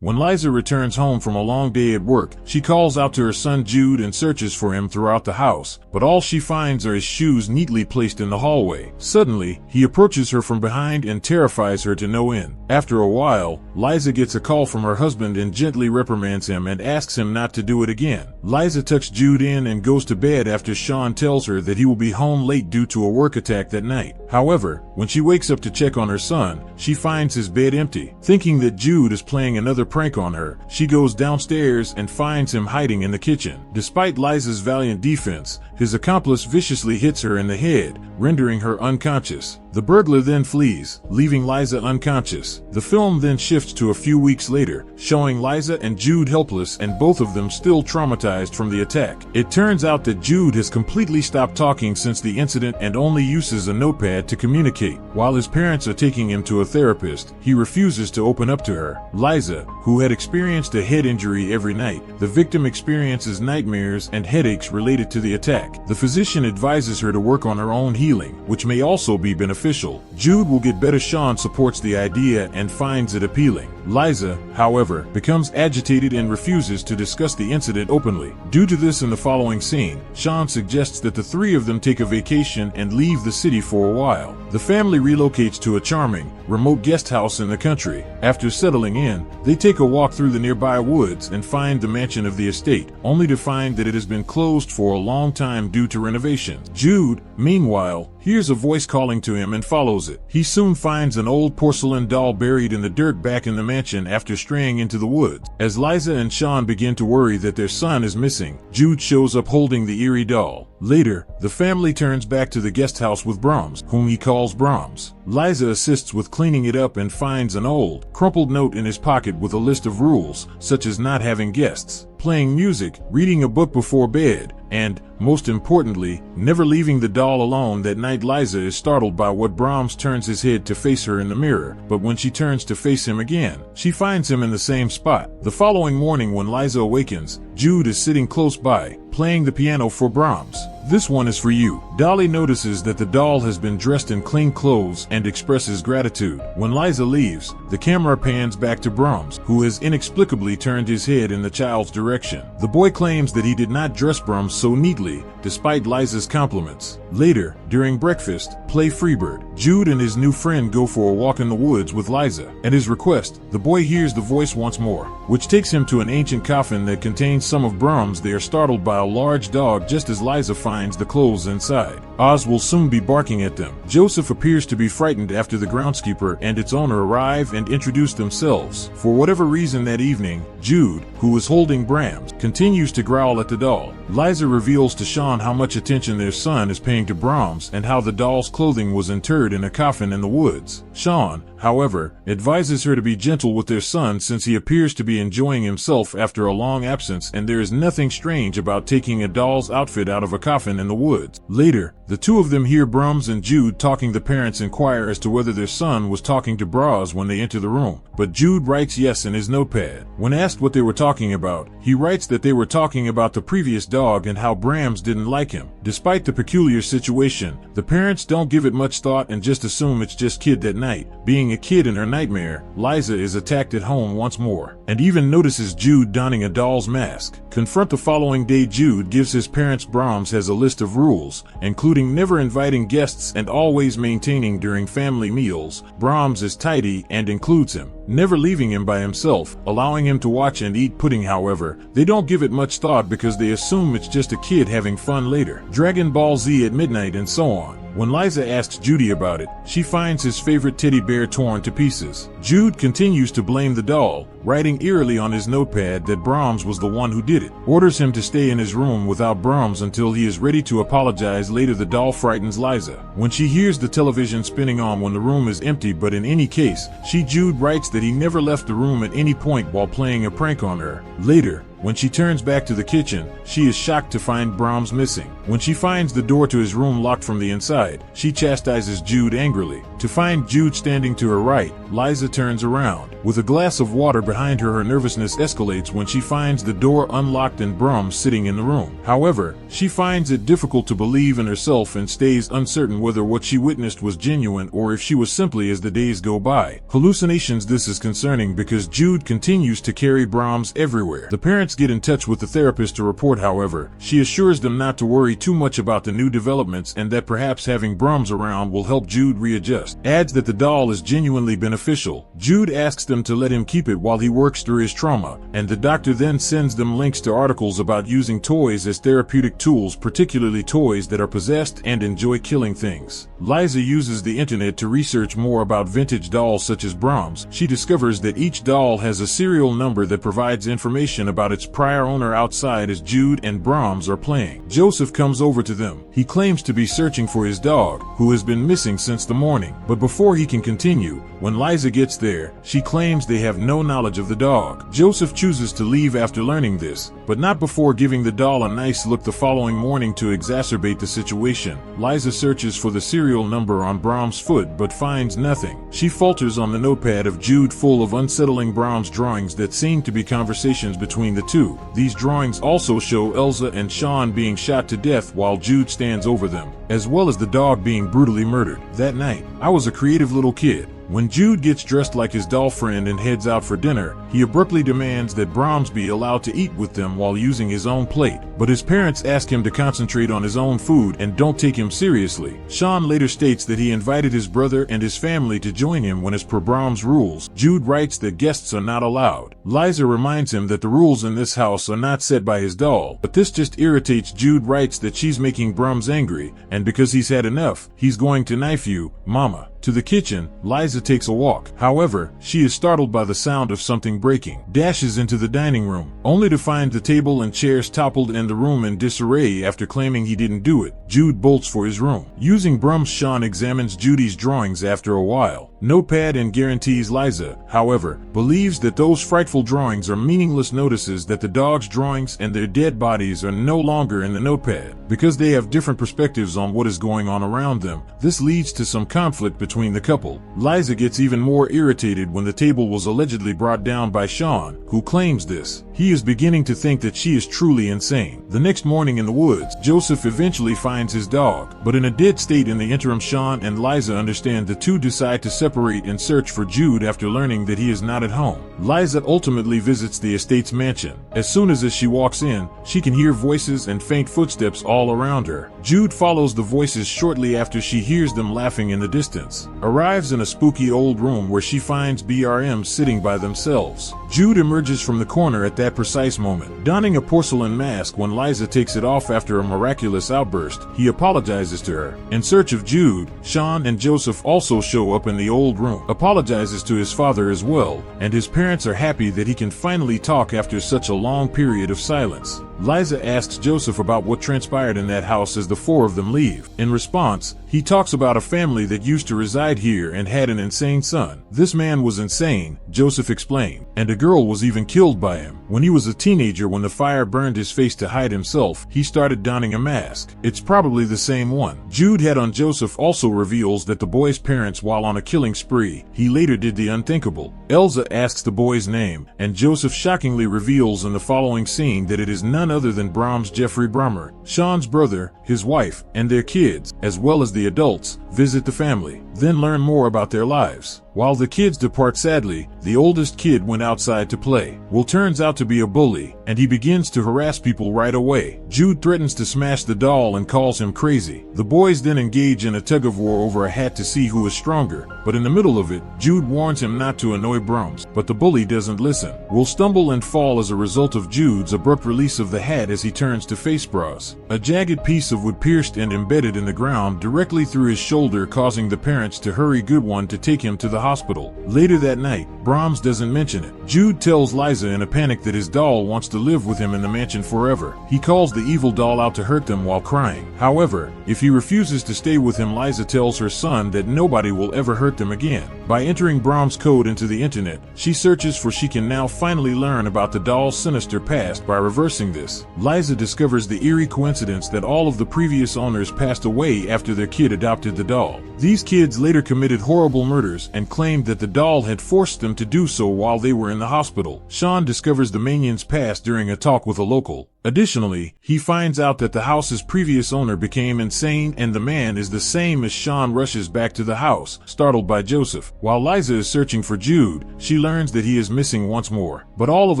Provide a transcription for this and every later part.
When Liza returns home from a long day at work, she calls out to her son Jude and searches for him throughout the house, but all she finds are his shoes neatly placed in the hallway. Suddenly, he approaches her from behind and terrifies her to no end. After a while, Liza gets a call from her husband and gently reprimands him and asks him not to do it again. Liza tucks Jude in and goes to bed after Sean tells her that he will be home late due to a work attack that night. However, when she wakes up to check on her son, she finds his bed empty. Thinking that Jude is playing another prank on her, she goes downstairs and finds him hiding in the kitchen. Despite Liza's valiant defense, his accomplice viciously hits her in the head, rendering her unconscious. The burglar then flees, leaving Liza unconscious. The film then shifts to a few weeks later, showing Liza and Jude helpless and both of them still traumatized from the attack. It turns out that Jude has completely stopped talking since the incident and only uses a notepad to communicate. While his parents are taking him to a therapist, he refuses to open up to her. Liza, who had experienced a head injury every night, the victim experiences nightmares and headaches related to the attack. The physician advises her to work on her own healing, which may also be beneficial. Jude will get better. Sean supports the idea and finds it appealing. Liza, however, becomes agitated and refuses to discuss the incident openly. Due to this, in the following scene, Sean suggests that the three of them take a vacation and leave the city for a while. The family relocates to a charming, remote guest house in the country. After settling in, they take a walk through the nearby woods and find the mansion of the estate, only to find that it has been closed for a long time due to renovations. Jude, meanwhile, hears a voice calling to him and follows it. He soon finds an old porcelain doll buried in the dirt back in the mansion after straying into the woods. As Liza and Sean begin to worry that their son is missing, Jude shows up holding the eerie doll. Later, the family turns back to the guest house with Brahms, whom he calls Brahms. Liza assists with cleaning it up and finds an old, crumpled note in his pocket with a list of rules, such as not having guests, playing music, reading a book before bed, and, most importantly, never leaving the doll alone. That night, Liza is startled by what Brahms turns his head to face her in the mirror, but when she turns to face him again, she finds him in the same spot. The following morning, when Liza awakens, Jude is sitting close by, playing the piano for Brahms. "This one is for you." Dolly notices that the doll has been dressed in clean clothes and expresses gratitude. When Liza leaves, the camera pans back to Brahms, who has inexplicably turned his head in the child's direction. The boy claims that he did not dress Brahms so neatly, despite Liza's compliments. Later, during breakfast, play Freebird. Jude and his new friend go for a walk in the woods with Liza. At his request, the boy hears the voice once more, which takes him to an ancient coffin that contains some of Brahms. They are startled by a large dog just as Liza finds the clothes inside. Oz will soon be barking at them. Joseph appears to be frightened after the groundskeeper and its owner arrive and introduce themselves. For whatever reason that evening, Jude, who is holding Brahms, continues to growl at the doll. Liza reveals to Sean how much attention their son is paying to Brahms and how the doll's clothing was interred in a coffin in the woods. Sean, however, advises her to be gentle with their son since he appears to be enjoying himself after a long absence, and there is nothing strange about taking a doll's outfit out of a coffin in the woods. Later, the two of them hear Brahms and Jude talking. The parents inquire as to whether their son was talking to Braz when they enter the room, but Jude writes yes in his notepad. When asked what they were talking about, he writes that they were talking about the previous dog and how Brahms didn't like him. Despite the peculiar situation, the parents don't give it much thought and just assume it's just kid that night. Being a kid in her nightmare, Liza is attacked at home once more, and even notices Jude donning a doll's mask. Confront the following day, Jude gives his parents Brahms has a list of rules, including never inviting guests and always maintaining during family meals. Brahms is tidy and includes him, never leaving him by himself, allowing him to watch and eat pudding. However, they don't give it much thought because they assume it's just a kid having fun. Later, Dragon Ball Z at midnight and so on. When Liza asks Judy about it, she finds his favorite teddy bear torn to pieces. Jude continues to blame the doll, writing eerily on his notepad that Brahms was the one who did it. Orders him to stay in his room without Brahms until he is ready to apologize. Later, the doll frightens Liza when she hears the television spinning on when the room is empty, but in any case, Jude writes that he never left the room at any point while playing a prank on her. Later, when she turns back to the kitchen, she is shocked to find Brahms missing. When she finds the door to his room locked from the inside, she chastises Jude angrily. To find Jude standing to her right, Liza turns around. With a glass of water behind her, her nervousness escalates when she finds the door unlocked and Brahms sitting in the room. However, she finds it difficult to believe in herself and stays uncertain whether what she witnessed was genuine or if she was simply as the days go by. Hallucinations. This is concerning because Jude continues to carry Brahms everywhere. The parents get in touch with the therapist to report. However, she assures them not to worry too much about the new developments and that perhaps having Brahms around will help Jude readjust. Adds that the doll is genuinely beneficial. Jude asks them to let him keep it while he works through his trauma, and the doctor then sends them links to articles about using toys as therapeutic tools, particularly toys that are possessed and enjoy killing things. Liza uses the internet to research more about vintage dolls such as Brahms. She discovers that each doll has a serial number that provides information about its prior owner. Outside as Jude and Brahms are playing, Joseph comes over to them. He claims to be searching for his dog, who has been missing since the morning. But before he can continue, when Liza gets there, she claims they have no knowledge of the dog. Joseph chooses to leave after learning this, but not before giving the doll a nice look the following morning to exacerbate the situation. Liza searches for the serial number on Brahms' foot but finds nothing. She falters on the notepad of Jude full of unsettling Brahms drawings that seem to be conversations between the two. These drawings also show Elsa and Sean being shot to death while Jude stands over them, as well as the dog being brutally murdered. That night, I was a creative little kid. When Jude gets dressed like his doll friend and heads out for dinner, he abruptly demands that Brahms be allowed to eat with them while using his own plate, but his parents ask him to concentrate on his own food and don't take him seriously. Sean later states that he invited his brother and his family to join him when, as per Brahms' rules, Jude writes that guests are not allowed. Liza reminds him that the rules in this house are not set by his doll, but this just irritates Jude. Writes that she's making Brahms angry, and because he's had enough, he's going to knife you, Mama. To the kitchen, Liza takes a walk. However, she is startled by the sound of something breaking. Dashes into the dining room, only to find the table and chairs toppled and the room in disarray. After claiming he didn't do it, Jude bolts for his room. Using Brahms, Sean examines Judy's drawings after a while. Notepad and guarantees Liza, however, believes that those frightful drawings are meaningless. Notices that the dog's drawings and their dead bodies are no longer in the notepad, because they have different perspectives on what is going on around them. This leads to some conflict between the couple. Liza gets even more irritated when the table was allegedly brought down by Sean, who claims this. He is beginning to think that she is truly insane. The next morning in the woods, Joseph eventually finds his dog, but in a dead state. In the interim, Sean and Liza understand the two decide to separate and search for Jude after learning that he is not at home. Liza ultimately visits the estate's mansion. As soon as she walks in, she can hear voices and faint footsteps all around her. Jude follows the voices shortly after she hears them laughing in the distance. Arrives in a spooky old room where she finds BRM sitting by themselves. Jude emerges from the corner at that precise moment, donning a porcelain mask. When Liza takes it off after a miraculous outburst, he apologizes to her. In search of Jude, Sean and Joseph also show up in the old room, apologizes to his father as well, and his parents are happy that he can finally talk after such a long period of silence. Liza asks Joseph about what transpired in that house as the four of them leave. In response, he talks about a family that used to reside here and had an insane son. This man was insane, Joseph explained, and a girl was even killed by him. When he was a teenager, when the fire burned his face to hide himself, he started donning a mask. It's probably the same one Jude had on. Joseph also reveals that the boy's parents, while on a killing spree, he later did the unthinkable. Elsa asks the boy's name, and Joseph shockingly reveals in the following scene that it is none other than Brahms. Jeffrey Brahmer, Sean's brother, his wife, and their kids, as well as the adults, visit the family, then learn more about their lives. While the kids depart sadly, the oldest kid went outside to play. Will turns out to be a bully, and he begins to harass people right away. Jude threatens to smash the doll and calls him crazy. The boys then engage in a tug-of-war over a hat to see who is stronger, but in the middle of it, Jude warns him not to annoy Brahms, but the bully doesn't listen. Will stumble and fall as a result of Jude's abrupt release of the hat as he turns to face Bras. A jagged piece of wood pierced and embedded in the ground directly through his shoulder, causing the parents to hurry Goodwin to take him to the hospital. Later that night, Brahms doesn't mention it. Jude tells Liza Liza in a panic that his doll wants to live with him in the mansion forever. He calls the evil doll out to hurt them while crying. However, if he refuses to stay with him, Liza tells her son that nobody will ever hurt them again. By entering Brahms' code into the internet, she searches for she can now finally learn about the doll's sinister past. By reversing this, Liza discovers the eerie coincidence that all of the previous owners passed away after their kid adopted the doll. These kids later committed horrible murders and claimed that the doll had forced them to do so while they were in the hospital. Sean discovers the manion's past during a talk with a local. Additionally, he finds out that the house's previous owner became insane and the man is the same as Sean. Rushes back to the house, startled by Joseph. While Liza is searching for Jude, she learns that he is missing once more. But all of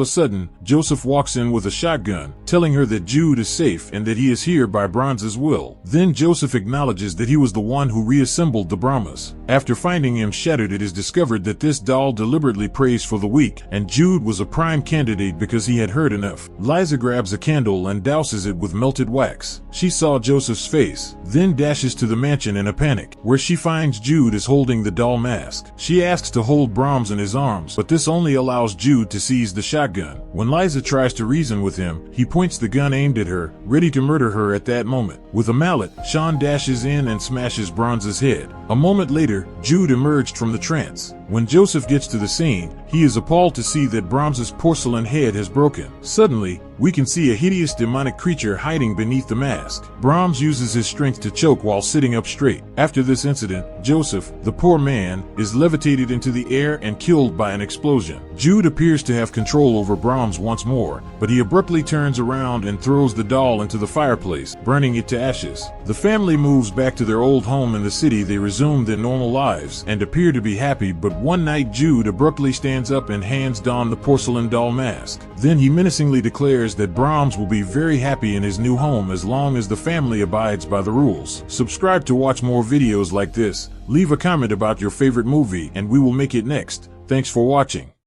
a sudden, Joseph walks in with a shotgun, telling her that Jude is safe and that he is here by Brahms' will. Then Joseph acknowledges that he was the one who reassembled the Brahmas. After finding him shattered, it is discovered that this doll deliberately prays for the weak, and Jude was a prime candidate because he had heard enough. Liza grabs a candle and douses it with melted wax. She saw Joseph's face, then dashes to the mansion in a panic, where she finds Jude is holding the doll mask. She asks to hold Brahms in his arms, but this only allows Jude to seize the shotgun. When Liza tries to reason with him, he points the gun aimed at her, ready to murder her at that moment. With a mallet, Sean dashes in and smashes Brahms' head. A moment later, Jude emerged from the trance. When Joseph gets to the scene, he is appalled to see that Brahms' porcelain head has broken. Suddenly, we can see a hideous demonic creature hiding beneath the mask. Brahms uses his strength to choke while sitting up straight. After this incident, Joseph, the poor man, is levitated into the air and killed by an explosion. Jude appears to have control over Brahms once more, but he abruptly turns around and throws the doll into the fireplace, burning it to ashes. The family moves back to their old home in the city. They resume their normal lives and appear to be happy, but one night Jude abruptly stands up and hands Don the porcelain doll mask. Then he menacingly declares that Brahms will be very happy in his new home as long as the family abides by the rules. Subscribe to watch more videos like this. Leave a comment about your favorite movie and we will make it next. Thanks for watching.